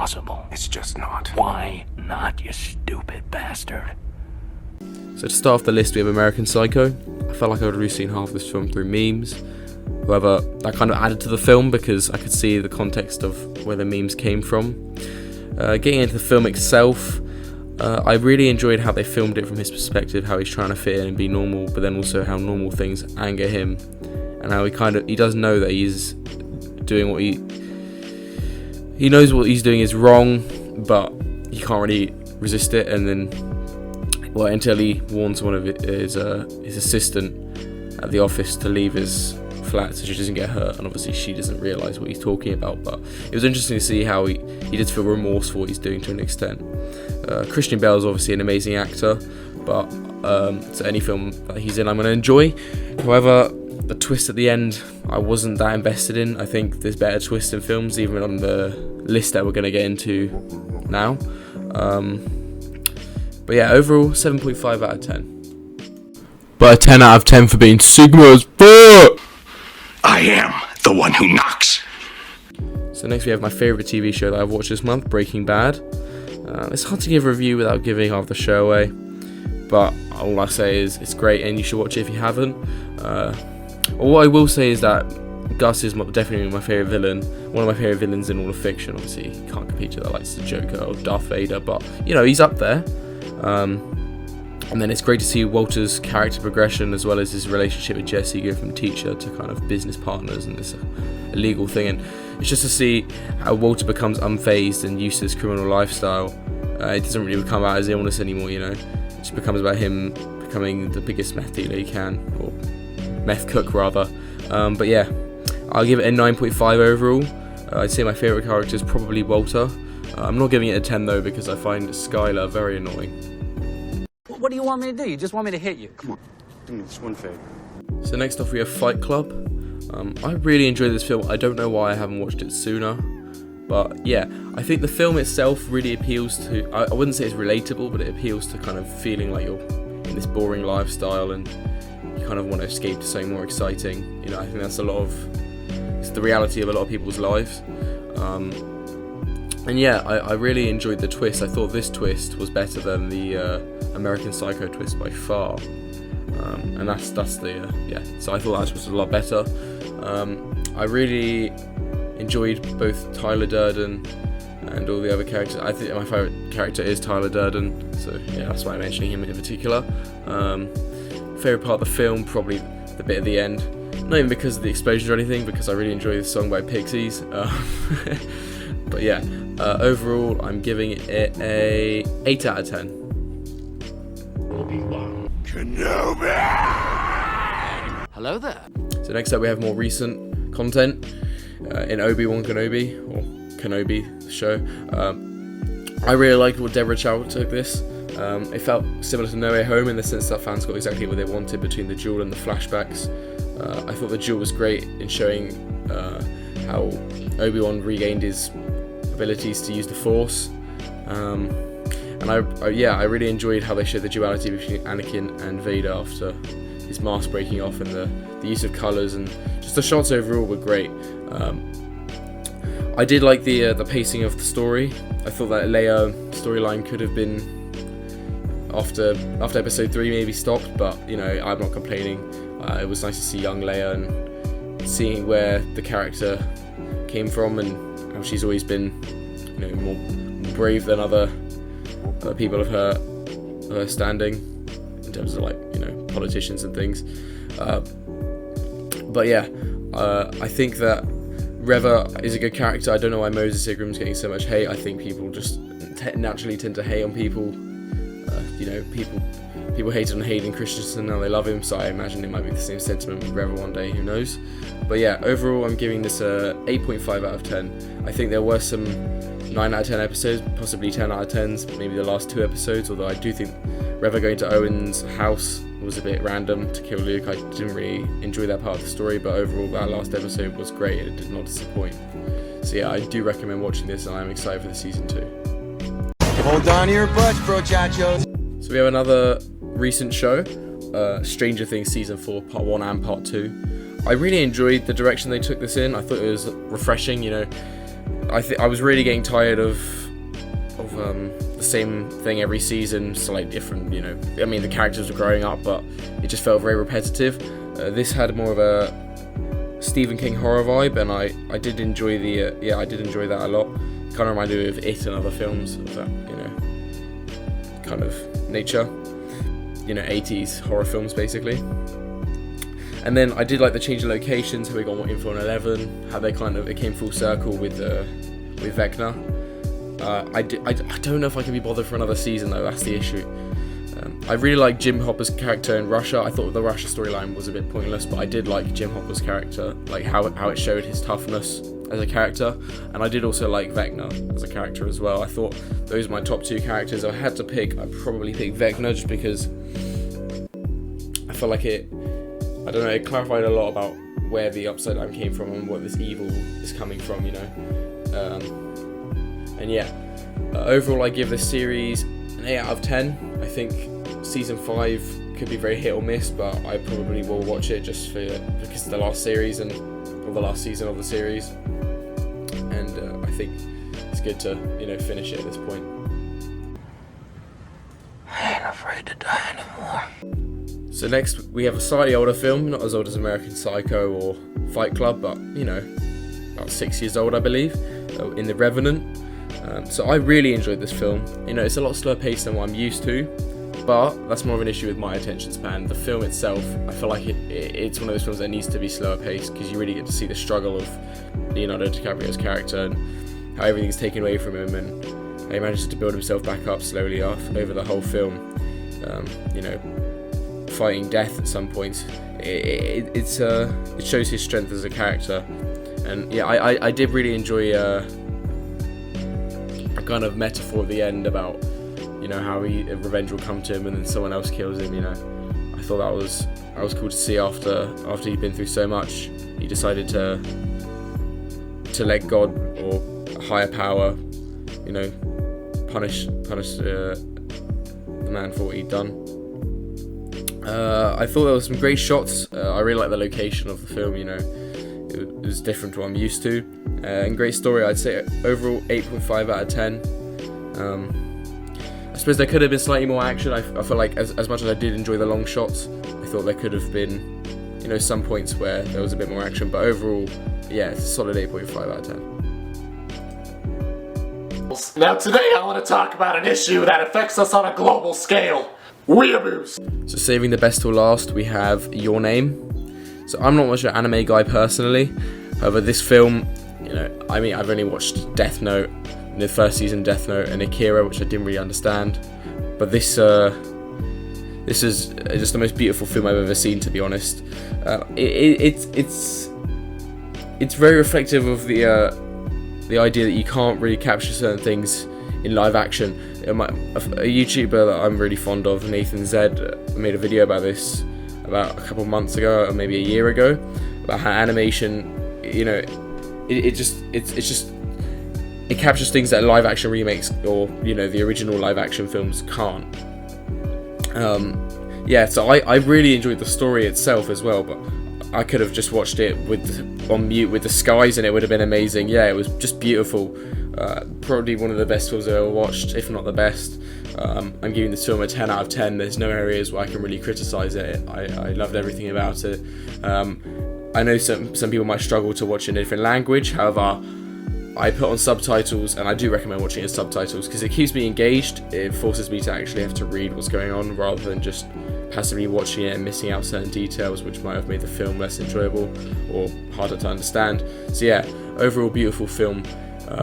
possible. It's just not. Why not, you stupid bastard? So to start off the list, we have American Psycho. I felt like I would have really seen half of this film through memes. However, that kind of added to the film because I could see the context of where the memes came from. Getting into the film itself, I really enjoyed how they filmed it from his perspective, how he's trying to fit in and be normal, but then also how normal things anger him, and how he does know that he's doing what he knows what he's doing is wrong, but he can't really resist it, and then until he warns one of his assistant at the office to leave his flat so she doesn't get hurt, and obviously she doesn't realise what he's talking about. But it was interesting to see how he did feel remorse for what he's doing to an extent. Christian Bale is obviously an amazing actor, but to any film that he's in I'm going to enjoy. However, the twist at the end I wasn't that invested in. I think there's better twists in films, even on the list that we're going to get into now. But yeah, overall 7.5 out of 10. But a 10 out of 10 for being Sigma as fuck! I am the one who knocks. So next we have my favourite TV show that I've watched this month, Breaking Bad. It's hard to give a review without giving half the show away, but all I say is it's great and you should watch it if you haven't. What I will say is that Gus is definitely my favourite villain, one of my favourite villains in all of fiction. Obviously you can't compete to that like the Joker or Darth Vader, but you know, he's up there. And then it's great to see Walter's character progression as well as his relationship with Jesse go from teacher to kind of business partners and this illegal thing, and it's just to see how Walter becomes unfazed and used to his criminal lifestyle. It doesn't really become about his illness anymore, you know, it just becomes about him becoming the biggest meth dealer he can, or meth cook rather. But yeah, I'll give it a 9.5 overall. I'd say my favourite character is probably Walter. I'm not giving it a 10 though because I find Skylar very annoying. What do you want me to do? You just want me to hit you? Come on, do me this one favor. So next off we have Fight Club. I really enjoyed this film. I don't know why I haven't watched it sooner, but yeah, I think the film itself really appeals to, I wouldn't say it's relatable, but it appeals to kind of feeling like you're in this boring lifestyle and you kind of want to escape to something more exciting. You know, I think that's it's the reality of a lot of people's lives. And yeah, I really enjoyed the twist. I thought this twist was better than the American Psycho twist by far. And that's so I thought that was a lot better. I really enjoyed both Tyler Durden and all the other characters. I think my favourite character is Tyler Durden, so yeah, that's why I'm mentioning him in particular. Favourite part of the film, probably the bit at the end. Not even because of the explosions or anything, because I really enjoy the song by Pixies. But yeah, overall I'm giving it a 8 out of 10. Obi-Wan Kenobi! Hello there. So next up we have more recent content in Obi-Wan Kenobi, or Kenobi, the show. I really liked what Deborah Chow took this. It felt similar to No Way Home in the sense that fans got exactly what they wanted between the duel and the flashbacks. I thought the duel was great in showing how Obi-Wan regained his abilities to use the Force. And I really enjoyed how they showed the duality between Anakin and Vader after his mask breaking off, and the use of colours, and just the shots overall were great. I did like the pacing of the story. I thought that Leia storyline could have been after episode 3 maybe stopped, but you know, I'm not complaining. It was nice to see young Leia and seeing where the character came from and how she's always been, you know, more brave than other people of her standing in terms of, like, you know, politicians and things. But yeah, I think that Reva is a good character. I don't know why Moses Ingram's getting so much hate. I think people just naturally tend to hate on people. You know, people hated on Hayden Christensen, now they love him, so I imagine it might be the same sentiment with Reva one day, who knows. But yeah, overall I'm giving this a 8.5 out of 10. I think there were some 9 out of 10 episodes, possibly 10 out of 10s, maybe the last 2 episodes, although I do think Reva going to Owen's house was a bit random to kill Luke. I didn't really enjoy that part of the story, but overall that last episode was great and it did not disappoint. So yeah, I do recommend watching this, and I'm excited for the season 2. Hold on to your butts, brochachos. So we have another recent show, Stranger Things Season 4, Part 1 and Part 2. I really enjoyed the direction they took this in. I thought it was refreshing, you know. I was really getting tired of the same thing every season, slightly different, you know. I mean, the characters were growing up, but it just felt very repetitive. This had more of a Stephen King horror vibe, and I did enjoy I did enjoy that a lot. Kind of reminded me of It and other films of that, you know, kind of nature, you know, 80s horror films basically. And then I did like the change of locations, how we got more info on 11, how it came full circle with Vecna. I don't know if I can be bothered for another season though, that's the issue. I really like Jim Hopper's character in Russia. I thought the Russia storyline was a bit pointless, but I did like Jim Hopper's character, like how it showed his toughness as a character. And I did also like Vecna as a character as well. I thought those were my top two characters. If I had to pick, I'd probably pick Vecna just because I felt like it clarified a lot about where the Upside Down came from and what this evil is coming from, you know. And yeah, overall I give this series an 8 out of 10. I think season 5 could be very hit or miss, but I probably will watch it just because it's the last series or the last season of the series, and I think it's good to, you know, finish it at this point. I ain't afraid to die anymore. So next we have a slightly older film, not as old as American Psycho or Fight Club, but you know, about 6 years old I believe, in The Revenant. So I really enjoyed this film. You know, it's a lot slower paced than what I'm used to, but that's more of an issue with my attention span. The film itself, I feel like it's one of those films that needs to be slower paced because you really get to see the struggle of Leonardo DiCaprio's character and how everything's taken away from him and how he manages to build himself back up slowly over the whole film. You know, fighting death at some points. It shows his strength as a character, and yeah, I did really enjoy a kind of metaphor at the end about, you know, how revenge will come to him and then someone else kills him. You know, I thought that was cool to see after he'd been through so much. He decided to let God or a higher power, you know, punish the man for what he'd done. I thought there was some great shots. I really like the location of the film, you know, it was different to what I'm used to, and great story. I'd say overall 8.5 out of 10. I suppose there could have been slightly more action. I feel like as much as I did enjoy the long shots, I thought there could have been, you know, some points where there was a bit more action, but overall, yeah, it's a solid 8.5 out of 10. Now today I want to talk about an issue that affects us on a global scale. Weeaboos! So saving the best till last, we have Your Name. So I'm not much of an anime guy personally. However, this film, you know, I mean, I've only watched Death Note, the first season Death Note, and Akira, which I didn't really understand. But this is just the most beautiful film I've ever seen, to be honest. It's very reflective of the idea that you can't really capture certain things in live action. A YouTuber that I'm really fond of, Nathan Zed, made a video about this about a couple months ago, or maybe a year ago, about how animation, you know, it captures things that live action remakes or, you know, the original live action films can't. Yeah, so I really enjoyed the story itself as well, but I could have just watched it on mute with the skies and it would have been amazing. Yeah, it was just beautiful. Probably one of the best films I've ever watched, if not the best. I'm giving this film a 10 out of 10. There's no areas where I can really criticise it. I loved everything about it. I know some people might struggle to watch in a different language. However, I put on subtitles, and I do recommend watching it in subtitles because it keeps me engaged. It forces me to actually have to read what's going on rather than just passively watching it and missing out certain details which might have made the film less enjoyable or harder to understand. So yeah, overall beautiful film.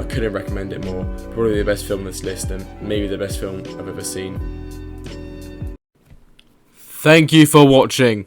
Couldn't recommend it more. Probably the best film on this list and maybe the best film I've ever seen. Thank you for watching.